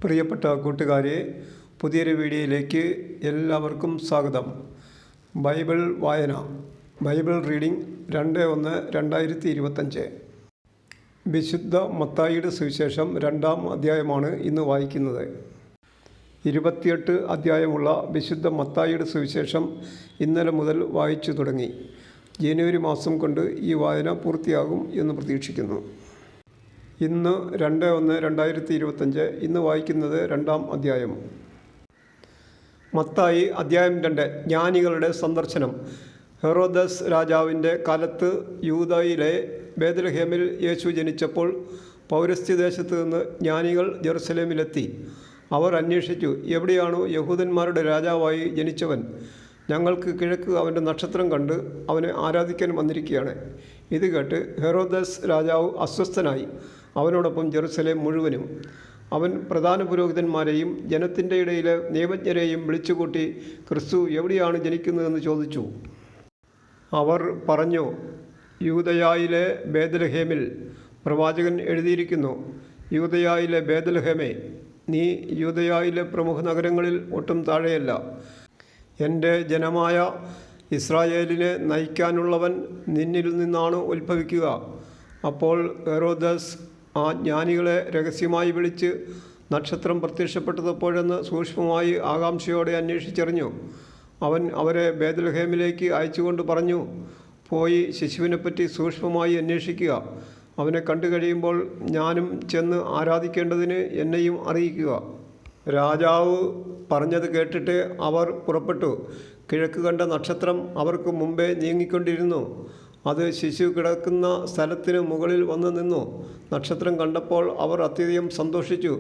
പ്രിയപ്പെട്ട കൂട്ടുകാരെ, പുതിയൊരു വീഡിയോയിലേക്ക് എല്ലാവർക്കും സ്വാഗതം. ബൈബിൾ വായന, ബൈബിൾ റീഡിംഗ് 2/1/2025. വിശുദ്ധ മത്തായിയുടെ സുവിശേഷം 2-ാം അധ്യായമാണ് ഇന്ന് വായിക്കുന്നത്. 28 അധ്യായമുള്ള വിശുദ്ധ മത്തായിയുടെ സുവിശേഷം ഇന്നലെ മുതൽ വായിച്ചു തുടങ്ങി. ജനുവരി മാസം കൊണ്ട് ഈ വായന പൂർത്തിയാകും എന്ന് പ്രതീക്ഷിക്കുന്നു. ഇന്ന് 2/1/2025. ഇന്ന് വായിക്കുന്നത് 2-ാം അധ്യായം. മത്തായി അധ്യായം 2. ജ്ഞാനികളുടെ സന്ദർശനം. ഹെറോദസ് രാജാവിൻ്റെ കാലത്ത് യൂദയിലെ ബേത്ലഹേമിൽ യേശു ജനിച്ചപ്പോൾ പൗരസ്ത്യദേശത്ത് നിന്ന് ജ്ഞാനികൾ ജെറുസലേമിലെത്തി. അവർ അന്വേഷിച്ചു, എവിടെയാണോ യഹൂദന്മാരുടെ രാജാവായി ജനിച്ചവൻ? ഞങ്ങൾക്ക് കിഴക്ക് അവൻ്റെ നക്ഷത്രം കണ്ട് അവനെ ആരാധിക്കാൻ വന്നിരിക്കുകയാണ്. ഇത് കേട്ട് ഹെറോദസ് രാജാവ് അസ്വസ്ഥനായി. അവനോടൊപ്പം ജെറുസലേം മുഴുവനും. അവൻ പ്രധാന പുരോഹിതന്മാരെയും ജനത്തിൻ്റെ ഇടയിലെ നിയമജ്ഞരെയും വിളിച്ചുകൂട്ടി ക്രിസ്തു എവിടെയാണ് ജനിക്കുന്നതെന്ന് ചോദിച്ചു. അവർ പറഞ്ഞു, യൂദയായിലെ ബേത്ലഹേമിൽ. പ്രവാചകൻ എഴുതിയിരിക്കുന്നു, യൂദയായിലെ ബേത്ലഹേമേ, നീ യൂദയായിലെ പ്രമുഖ നഗരങ്ങളിൽ ഒട്ടും താഴെയല്ല. എൻ്റെ ജനമായ ഇസ്രായേലിനെ നയിക്കാനുള്ളവൻ നിന്നിൽ നിന്നാണ് ഉത്ഭവിക്കുക. അപ്പോൾ ഹെറോദസ് ആ ജ്ഞാനികളെ രഹസ്യമായി വിളിച്ച് നക്ഷത്രം പ്രത്യക്ഷപ്പെട്ടതെപ്പോഴെന്ന് സൂക്ഷ്മമായി ആകാംക്ഷയോടെ അന്വേഷിച്ചറിഞ്ഞു. അവൻ അവരെ ബേത്ലഹേമിലേക്ക് അയച്ചുകൊണ്ട് പറഞ്ഞു, പോയി ശിശുവിനെപ്പറ്റി സൂക്ഷ്മമായി അന്വേഷിക്കുക. അവനെ കണ്ടു കഴിയുമ്പോൾ ഞാനും ചെന്ന് ആരാധിക്കേണ്ടതിന് എന്നെയും അറിയിക്കുക. രാജാവ് പറഞ്ഞത് കേട്ടിട്ട് അവർ പുറപ്പെട്ടു. കിഴക്ക് കണ്ട നക്ഷത്രം അവർക്ക് മുമ്പേ നീങ്ങിക്കൊണ്ടിരുന്നു. അത് ശിശു കിടക്കുന്ന സ്ഥലത്തിന് മുകളിൽ വന്നു നിന്നു. നക്ഷത്രം കണ്ടപ്പോൾ അവർ അത്യധികം സന്തോഷിച്ചു.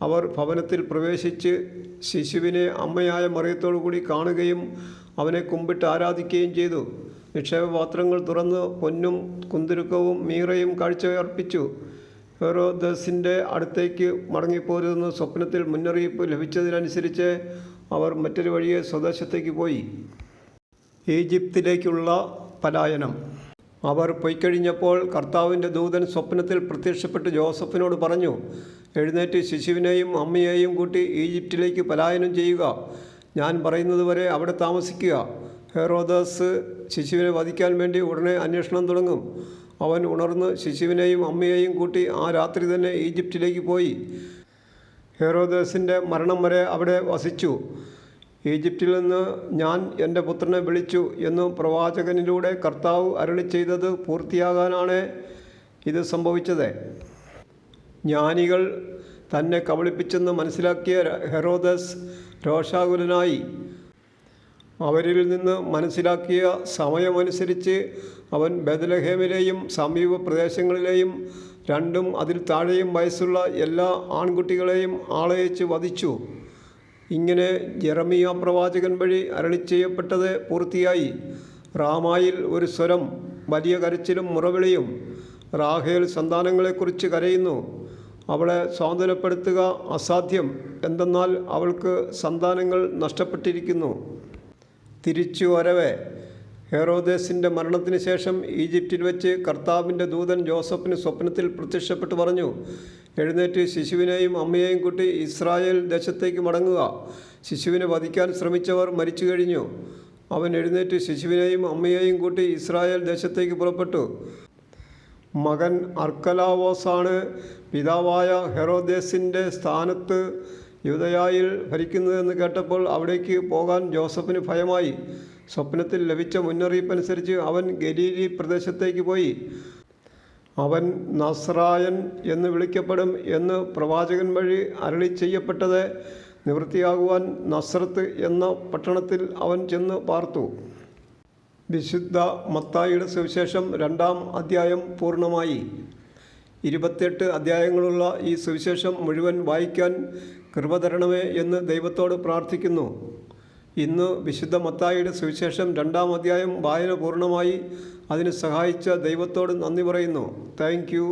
അവർ ഭവനത്തിൽ പ്രവേശിച്ച് ശിശുവിനെ അമ്മയായ മറിയത്തോടു കൂടി കാണുകയും അവനെ കുമ്പിട്ട് ആരാധിക്കുകയും ചെയ്തു. നിക്ഷേപപാത്രങ്ങൾ തുറന്ന് പൊന്നും കുന്തുരുക്കവും മീറയും കാഴ്ചയർപ്പിച്ചു. ഹെറോദസിൻ്റെ അടുത്തേക്ക് മടങ്ങിപ്പോരുതെന്ന് സ്വപ്നത്തിൽ മുന്നറിയിപ്പ് ലഭിച്ചതിനനുസരിച്ച് അവർ മറ്റൊരു വഴിയെ സ്വദേശത്തേക്ക് പോയി. ഈജിപ്തിലേക്കുള്ള പലായനം. അവർ പോയിക്കഴിഞ്ഞപ്പോൾ കർത്താവിൻ്റെ ദൂതൻ സ്വപ്നത്തിൽ പ്രത്യക്ഷപ്പെട്ട് ജോസഫിനോട് പറഞ്ഞു, എഴുന്നേറ്റ് ശിശുവിനെയും അമ്മയെയും കൂട്ടി ഈജിപ്തിലേക്ക് പലായനം ചെയ്യുക. ഞാൻ പറയുന്നതുവരെ അവിടെ താമസിക്കുക. ഹെറോദസ് ശിശുവിനെ വധിക്കാൻ വേണ്ടി ഉടനെ അന്വേഷണം തുടങ്ങും. അവൻ ഉണർന്ന് ശിശുവിനെയും അമ്മയെയും കൂട്ടി ആ രാത്രി തന്നെ ഈജിപ്തിലേക്ക് പോയി. ഹെറോദസിൻ്റെ മരണം വരെ അവിടെ വസിച്ചു. ഈജിപ്തിൽ നിന്ന് ഞാൻ എൻ്റെ പുത്രനെ വിളിച്ചു എന്ന് പ്രവാചകനിലൂടെ കർത്താവ് അരുളി ചെയ്തത് പൂർത്തിയാകാനാണ് ഇത് സംഭവിച്ചത്. ജ്ഞാനികൾ തന്നെ കബളിപ്പിച്ചെന്ന് മനസ്സിലാക്കിയ ഹെറോദസ് രോഷാകുലനായി. അവരിൽ നിന്ന് മനസ്സിലാക്കിയ സമയമനുസരിച്ച് അവൻ ബേത്ലഹേമിലെയും സമീപ പ്രദേശങ്ങളിലെയും 2 അതിൽ താഴെയും വയസ്സുള്ള എല്ലാ ആൺകുട്ടികളെയും ആളയച്ച് വധിച്ചു. ഇങ്ങനെ യെരമിയ പ്രവാചകൻ വഴി അരുളി ചെയ്യപ്പെട്ടത് പൂർത്തിയായി. റാമായിൽ ഒരു സ്വരം, വലിയ കരച്ചിലും മുറവിളിയും. റാഹേൽ സന്താനങ്ങളെക്കുറിച്ച് കരയുന്നു. അവളെ സ്വാതന്ത്ര്യപ്പെടുത്തുക അസാധ്യം, എന്തെന്നാൽ അവൾക്ക് സന്താനങ്ങൾ നഷ്ടപ്പെട്ടിരിക്കുന്നു. തിരിച്ചു വരവേ. ഹെറോദേസിൻ്റെ മരണത്തിന് ശേഷം ഈജിപ്തിൽ വെച്ച് കർത്താവിൻ്റെ ദൂതൻ ജോസഫിന് സ്വപ്നത്തിൽ പ്രത്യക്ഷപ്പെട്ട് പറഞ്ഞു, എഴുന്നേറ്റ് ശിശുവിനെയും അമ്മയെയും കൂട്ടി ഇസ്രായേൽ ദേശത്തേക്ക് മടങ്ങുക. ശിശുവിനെ വധിക്കാൻ ശ്രമിച്ചവർ മരിച്ചു കഴിഞ്ഞു. അവൻ എഴുന്നേറ്റ് ശിശുവിനെയും അമ്മയെയും കൂട്ടി ഇസ്രായേൽ ദേശത്തേക്ക് പുറപ്പെട്ടു. മകൻ അർക്കലാവോസാണ് പിതാവായ ഹെറോദേസിൻ്റെ സ്ഥാനത്ത് യൂദയായിൽ ഭരിക്കുന്നതെന്ന് കേട്ടപ്പോൾ അവിടേക്ക് പോകാൻ ജോസഫിന് ഭയമായി. സ്വപ്നത്തിൽ ലഭിച്ച മുന്നറിയിപ്പനുസരിച്ച് അവൻ ഗലീലി പ്രദേശത്തേക്ക് പോയി. അവൻ നസ്രായൻ എന്ന് വിളിക്കപ്പെടും എന്ന് പ്രവാചകൻ വഴി അരുളി ചെയ്യപ്പെട്ടത് നിവൃത്തിയാകുവാൻ നസ്രത്ത് എന്ന പട്ടണത്തിൽ അവൻ ചെന്ന് പാർത്തു. വിശുദ്ധ മത്തായിയുടെ സുവിശേഷം 2-ാം അധ്യായം പൂർണ്ണമായി. 28 അധ്യായങ്ങളുള്ള ഈ സുവിശേഷം മുഴുവൻ വായിക്കാൻ കൃപ തരണമേ എന്ന് ദൈവത്തോട് പ്രാർത്ഥിക്കുന്നു. ഇന്ന് വിശുദ്ധ മത്തായിയുടെ സുവിശേഷം 2-ാം അധ്യായം വായന പൂർണ്ണമായി. അതിന് സഹായിച്ച ദൈവത്തോട് നന്ദി പറയുന്നു. Thank you.